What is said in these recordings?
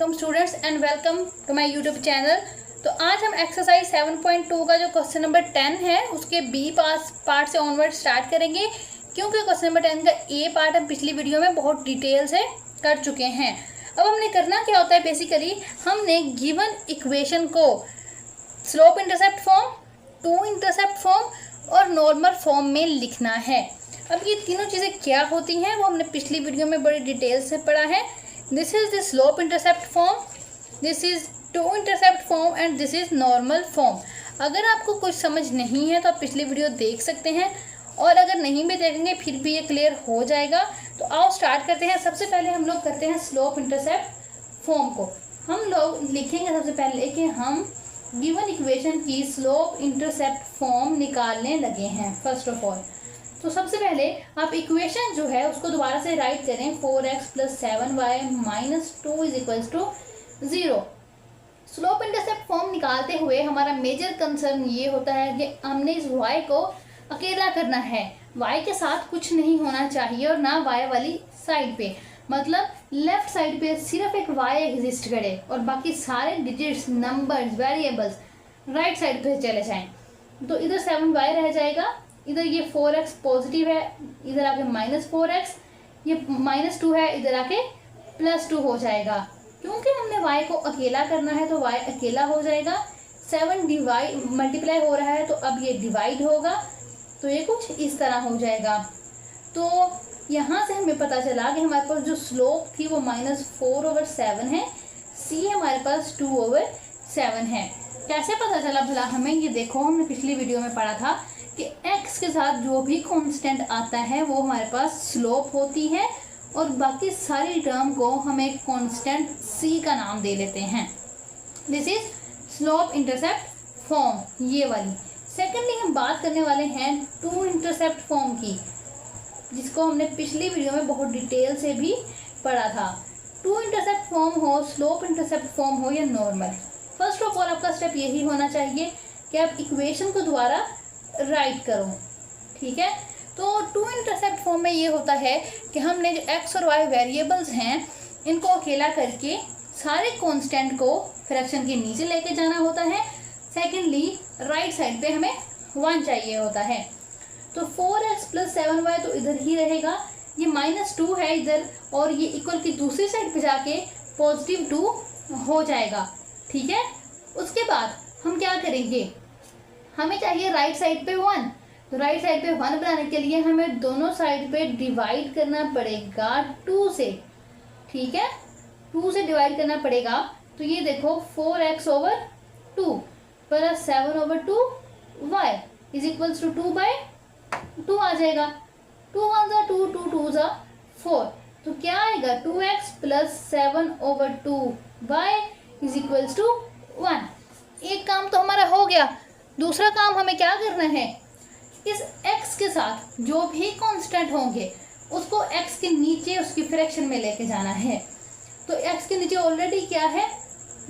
वालेकुम students and welcome to my YouTube channel. तो आज हम एक्सरसाइज 7.2 का जो क्वेश्चन नंबर 10 है उसके बी पार्ट से ऑनवर्ड स्टार्ट करेंगे, क्योंकि क्वेश्चन नंबर 10 का ए पार्ट हम पिछली वीडियो में बहुत डिटेल से कर चुके हैं। अब हमने करना क्या होता है, बेसिकली हमने गिवन इक्वेशन को slope intercept form, two intercept form और नॉर्मल फॉर्म में लिखना है। अब ये तीनों चीज़ें क्या होती हैं वो हमने पिछली वीडियो में बड़ी डिटेल से पढ़ा है। This is the slope intercept form, this is two intercept form and this is normal form. अगर आपको कुछ समझ नहीं है तो आप पिछली वीडियो देख सकते हैं, और अगर नहीं भी देखेंगे फिर भी ये क्लियर हो जाएगा। तो आओ स्टार्ट करते हैं। सबसे पहले हम लोग करते हैं स्लोप इंटरसेप्ट फॉर्म को। हम लोग लिखेंगे सबसे पहले कि हम गिवन इक्वेशन की स्लोप इंटरसेप्ट फॉर्म निकालने लगे हैं। फर्स्ट ऑफ ऑल तो सबसे पहले आप इक्वेशन जो है उसको दोबारा से राइट करें। 4x + 7y - 2 = 0। Slope intercept form निकालते हुए हमारा मेजर कंसर्न ये होता है कि हमने इस y को अकेला करना है। y के साथ कुछ नहीं होना चाहिए और ना y वाली साइड पे, मतलब लेफ्ट साइड पे सिर्फ एक y एग्जिस्ट करे और बाकी सारे digits, numbers, variables right side पे चले जाएं। तो इधर 7y रह जाएगा, इधर ये 4x पॉजिटिव है, इधर आके -4x, ये -2 है, इधर आके +2 हो जाएगा। क्योंकि हमने y को अकेला करना है तो y अकेला हो जाएगा। 7 डिवाइड मल्टीप्लाई हो रहा है तो अब ये डिवाइड होगा, तो ये कुछ इस तरह हो जाएगा। तो यहाँ से हमें पता चला कि हमारे पास जो स्लोप थी वो -4/7 है, c हमारे पास 2/7 है। कैसे पता चला भला हमें, ये देखो हमने पिछली वीडियो में पढ़ा था कि x के साथ जो भी कांस्टेंट आता है वो हमारे पास स्लोप होती है और बाकी सारी टर्म को हम एक कांस्टेंट c का नाम दे लेते हैं। This is slope intercept form, ये वाली। सेकेंडली हम बात करने वाले हैं टू इंटरसेप्ट फॉर्म की, जिसको हमने पिछली वीडियो में बहुत डिटेल से भी पढ़ा था। टू इंटरसेप्ट फॉर्म हो, स्लोप इंटरसेप्ट फॉर्म हो या नॉर्मल, फर्स्ट ऑफ ऑल आपका स्टेप यही होना चाहिए कि आप इक्वेशन को दोबारा राइट करो। ठीक है, तो टू इंटरसेप्ट फॉर्म में ये होता है कि हमने जो x और y वेरिएबल्स हैं इनको अकेला करके सारे कांस्टेंट को फ्रैक्शन के नीचे लेके जाना होता है। सेकेंडली राइट साइड पे हमें 1 चाहिए होता है। तो 4x + 7y तो इधर ही रहेगा, ये -2 है इधर, और ये इक्वल की दूसरी साइड पे जाके +2 हो जाएगा। ठीक है, उसके बाद हम क्या करेंगे, हमें चाहिए राइट साइड पे 1, तो राइट साइड पे 1 बनाने के लिए हमें दोनों साइड पे डिवाइड करना पड़ेगा 2 से। ठीक है, 2 से डिवाइड करना पड़ेगा। तो ये देखो 4x/2 + 7/2y = 2/2 आ जाएगा। 2 1 = 2, 2 2 = 4, तो क्या आएगा 2x + 7/2y = 1। एक काम तो हमारा हो गया। दूसरा काम हमें क्या करना है, इस x के साथ जो भी कांस्टेंट होंगे उसको x के नीचे उसकी फ्रैक्शन में लेके जाना है। तो x के नीचे ऑलरेडी क्या है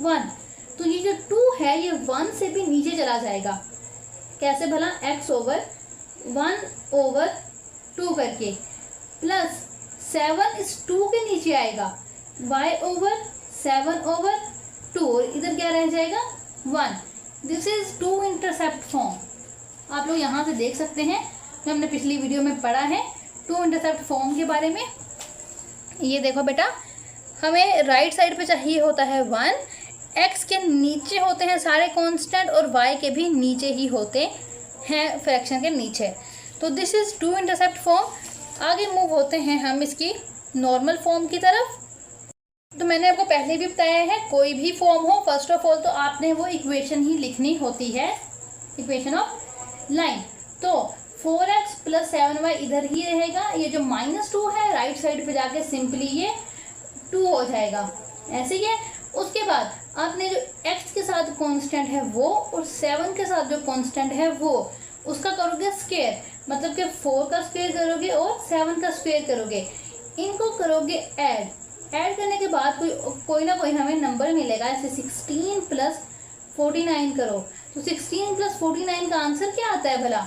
1, तो ये जो 2 है ये 1 से भी नीचे चला जाएगा। कैसे भला, x/1/2 करके, प्लस 7 इस 2 के नीचे आएगा, y/7/2, और इधर क्या रह जाएगा 1। This is two intercept form. आप लोग यहाँ से देख सकते हैं जो हमने पिछली वीडियो में पढ़ा है टू इंटरसेप्ट फॉर्म के बारे में। ये देखो बेटा, हमें राइट साइड पे चाहिए होता है 1, x के नीचे होते हैं सारे कांस्टेंट और y के भी नीचे ही होते हैं फ्रैक्शन के नीचे। तो this is two intercept form. आगे मूव होते हैं हम इसकी नॉर्मल फॉर्म की तरफ। तो मैंने आपको पहले भी बताया है, कोई भी फॉर्म हो फर्स्ट ऑफ ऑल तो आपने वो इक्वेशन ही लिखनी होती है, इक्वेशन ऑफ लाइन। तो 4x + 7y इधर ही रहेगा, ये जो -2 है राइट साइड पे जाके सिंपली ये 2 हो जाएगा, ऐसे ही है। उसके बाद आपने जो x के साथ कांस्टेंट है वो और 7 के साथ जो कांस्टेंट है वो, उसका करोगे स्क्वायर, मतलब कि 4 का स्क्वायर करोगे और 7 का स्क्वायर करोगे, इनको करोगे ऐड करने के बाद कोई ना कोई हमें नंबर मिलेगा। ऐसे 16 + 49 करो, तो 16 + 49 का आंसर क्या आता है भला,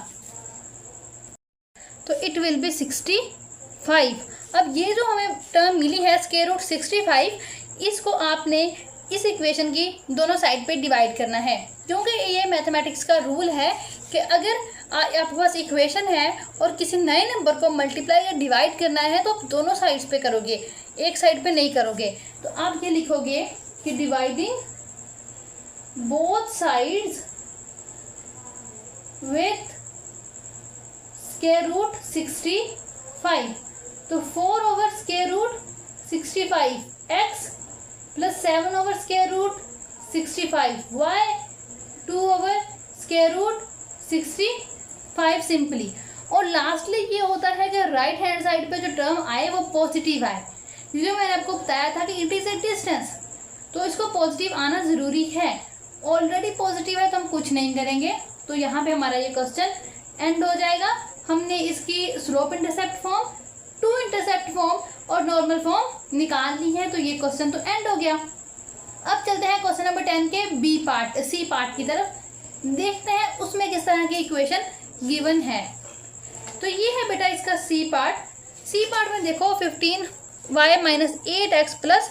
तो इट विल बी 65। अब ये जो हमें टर्म मिली है स्क्वायर रूट 65, इसको आपने इस इक्वेशन की दोनों साइड पे डिवाइड करना है, क्योंकि ये मैथमेटिक्स का रूल है कि अगर आपके पास इक्वेशन है और किसी नए नंबर को मल्टीप्लाई या डिवाइड करना है तो आप दोनों साइड्स पे करोगे, एक साइड पे नहीं करोगे। तो आप ये लिखोगे कि dividing both sides with square root 65। तो 4 over square root 65 x plus 7 over square root 65 y 2 over square root 65 simply. और लास्टली ये होता है कि राइट हैंड साइड पे जो टर्म आए वो पॉजिटिव आए, क्योंकि मैंने आपको बताया था कि इट इज़ ए डिस्टेंस, तो इसको पॉजिटिव आना ज़रूरी है। ऑलरेडी पॉजिटिव है तो हम कुछ नहीं करेंगे। तो यहाँ पे हमारा ये क्वेश्चन एंड हो जाएगा। हमने इसकी slope intercept form, two intercept form और नॉर्मल फॉर्म निकाल ली है, तो ये क्वेश्चन तो एंड हो गया। अब चलते हैं क्वेश्चन नंबर 10 के सी पार्ट की तरफ, देखते हैं उसमें किस तरह की इक्वेशन गिवन है। तो ये है बेटा इसका सी पार्ट में देखो 15y minus 8x plus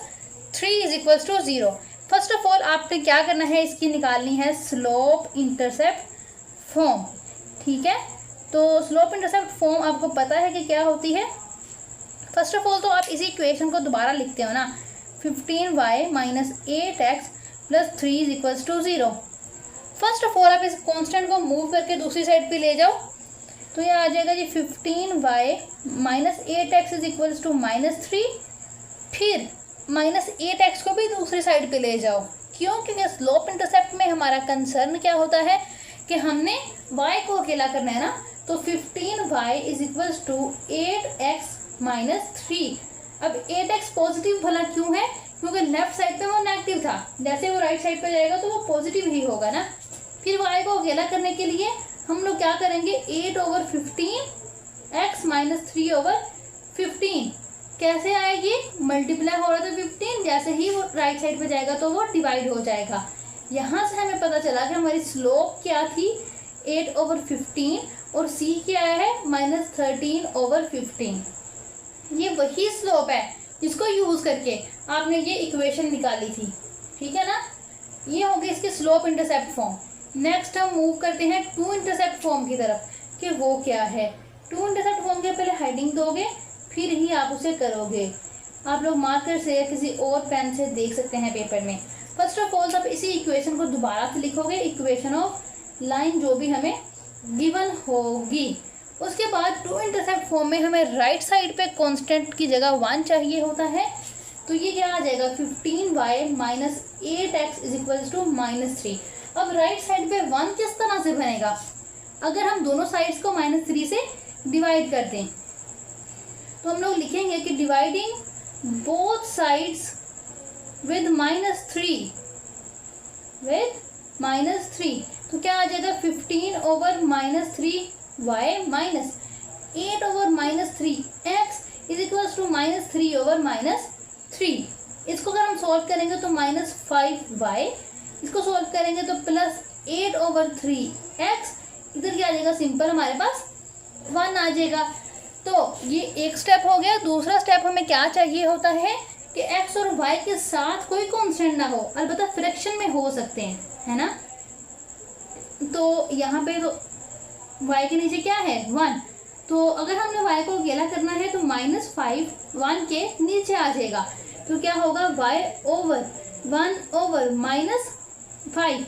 3 is equals to 0। First of all आपने क्या करना है, इसकी निकालनी है स्लोप इंटरसेप्ट फॉर्म। ठीक है, तो स्लोप इंटरसेप्ट फॉर्म आपको पता है कि क्या होती है। फर्स्ट ऑफ ऑल तो आप इसी इक्वेशन को दोबारा लिखते हो ना, 15y minus 8x plus 3 is equals to 0। First of all आप इस कांस्टेंट को मूव करके दूसरी साइड पे ले जाओ, तो ये आ जाएगा जी 15y minus 8x is equals to -3। फिर माइनस 8x को भी दूसरी साइड पे ले जाओ, क्यों? क्योंकि स्लोप इंटरसेप्ट में हमारा कंसर्न क्या होता है कि हमने y को अकेला करना है ना। तो 15y is equals to 8x minus 3। अब 8x पॉजिटिव भला क्यों है? क्योंकि लेफ्ट साइड पे वो नेगेटिव था, जैसे वो राइट साइड पे जाएगा तो वो पॉजिटिव ही होगा ना। फिर y को अकेला करने के लिए हम लोग क्या करेंगे, 8 ओवर 15 x माइनस 3 ओवर 15 कैसे आएगी, मल्टीप्लाई हो रहा था 15, जैसे ही वो राइट साइड पे जाएगा तो वो डिवाइड हो जाएगा। यहाँ से हमें पता चला कि हमारी स्लोप क्या थी 8 ओवर 15 और c क्या है -13 ओवर 15। ये वही स्लोप है जिसको यूज़ करके आपने ये इक्वेशन निकाली थी। ठीक है ना, ये हो गई इसकी स्लोप इंटरसेप्ट फॉर्म। नेक्स्ट हम मूव करते हैं टू इंटरसेप्ट फॉर्म की तरफ कि वो क्या है। टू इंटरसेप्ट फॉर्म के पहले हेडिंग दोगे, फिर ही आप उसे करोगे। आप लोग मार्कर से या किसी और पेन से देख सकते हैं पेपर में। फर्स्ट ऑफ ऑल आप इसी इक्वेशन को दोबारा से लिखोगे, इक्वेशन ऑफ लाइन जो भी हमें गिवन होगी। उसके बाद टू इंटरसेप्ट फॉर्म में हमें राइट साइड पे कांस्टेंट की जगह 1 चाहिए होता है, तो ये क्या आ जाएगा 15y minus 8x is equals to -3। अब राइट साइड पे 1 किस तरह से बनेगा, अगर हम दोनों साइड्स को -3 से डिवाइड कर दें तो हम लोग लिखेंगे कि डिवाइडिंग बोथ साइड्स विद -3 तो क्या आ जाएगा 15 over -3y minus 8 over -3x is equals to -3 over -3। इसको अगर हम सॉल्व करेंगे तो -5y, इसको सॉल्व करेंगे तो +8 ओवर 3x, इधर क्या आ जाएगा, सिंपल हमारे पास 1 आ जाएगा। तो ये एक स्टेप हो गया। दूसरा स्टेप हमें क्या चाहिए होता है कि x और y के साथ कोई कांस्टेंट ना हो, अलबत्ता फ्रैक्शन में हो सकते हैं, है ना। तो यहाँ पे तो y के नीचे क्या है 1, तो अगर हमने y को अकेला करना है तो -5 1 के नीचे आ जाएगा, तो क्या होगा y over 1 over -5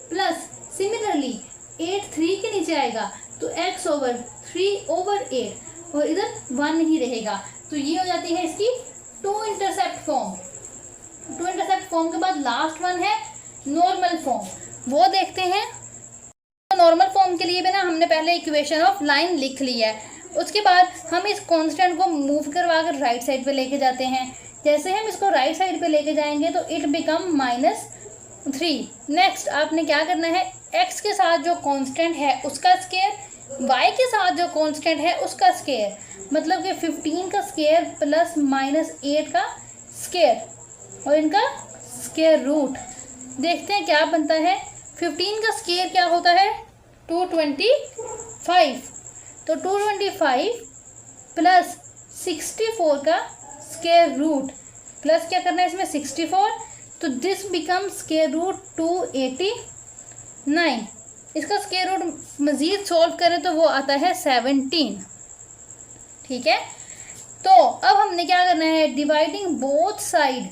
plus similarly 8 3 के नीचे आएगा तो x ओवर 3 ओवर 8 और इधर 1 ही रहेगा। तो ये हो जाती है इसकी two intercept form. Two intercept form के बाद लास्ट वन है नॉर्मल फॉर्म, वो देखते हैं। नॉर्मल फॉर्म के लिए भी ना हमने पहले इक्वेशन ऑफ लाइन लिख ली है, उसके बाद हम इस कांस्टेंट को मूव करवा कर राइट साइड पे लेके जाते हैं। जैसे हम इसको राइट साइड पे लेके जाएंगे तो इट बिकम -3। नेक्स्ट आपने क्या करना है, x के साथ जो कांस्टेंट है उसका स्क्वायर, y के साथ जो कांस्टेंट है उसका स्क्वायर, मतलब कि 15 का स्क्वायर प्लस -8 का स्क्वायर और इनका स्क्वायर रूट। देखते हैं क्या बनता है। 15 का स्क्वायर क्या होता है 225, तो 225 प्लस 64 का स्क्वायर रूट, प्लस क्या करना है इसमें 64, तो दिस बिकम स्क्वायर रूट 289। इसका स्क्वायर रूट मज़ीद सॉल्व करें तो वो आता है 17। ठीक है, तो अब हमने क्या करना है, डिवाइडिंग बोथ साइड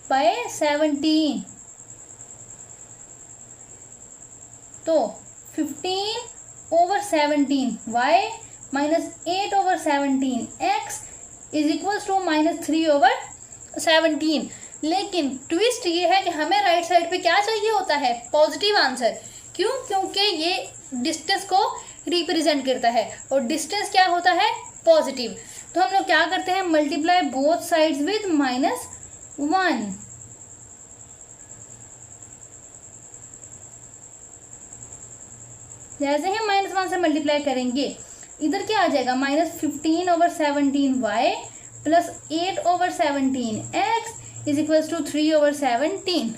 बाय 17, तो 15/17 y minus 8/17 x is equals to -3/17। लेकिन ट्विस्ट ये है कि हमें राइट साइड पे क्या चाहिए होता है, पॉजिटिव आंसर। क्यों? क्योंकि ये डिस्टेंस को रिप्रेजेंट करता है और डिस्टेंस क्या होता है, पॉजिटिव। तो हम लोग क्या करते हैं, मल्टीप्लाई बोथ साइड्स विद -1। जैसे ही -1 से मल्टीप्लाई करेंगे, इधर क्या आ जाएगा, -15/17 y plus 8/17 x is equals to 3/17।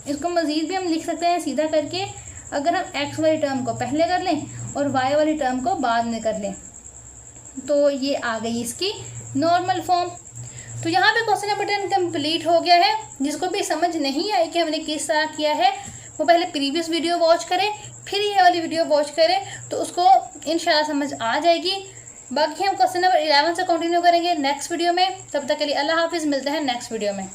इसको मज़ीद भी हम लिख सकते हैं सीधा करके, अगर हम x वाली टर्म को पहले कर लें और y वाली टर्म को बाद में कर लें, तो ये आ गई इसकी नॉर्मल फॉर्म। तो यहाँ पे क्वेश्चन नंबर 10 कंप्लीट हो गया है। जिसको भी समझ नहीं आई कि हमने किस तरह किया है, वो पहले प्रीवियस वीडियो वॉच करें, फिर ये वाली वीडियो वॉच करें, तो उसको इंशाल्लाह समझ आ जाएगी। बाकी हम क्वेश्चन नंबर 11 से कंटिन्यू करेंगे नेक्स्ट वीडियो में। तब तक के लिए अल्लाह हाफिज़, मिलते हैं नेक्स्ट वीडियो में।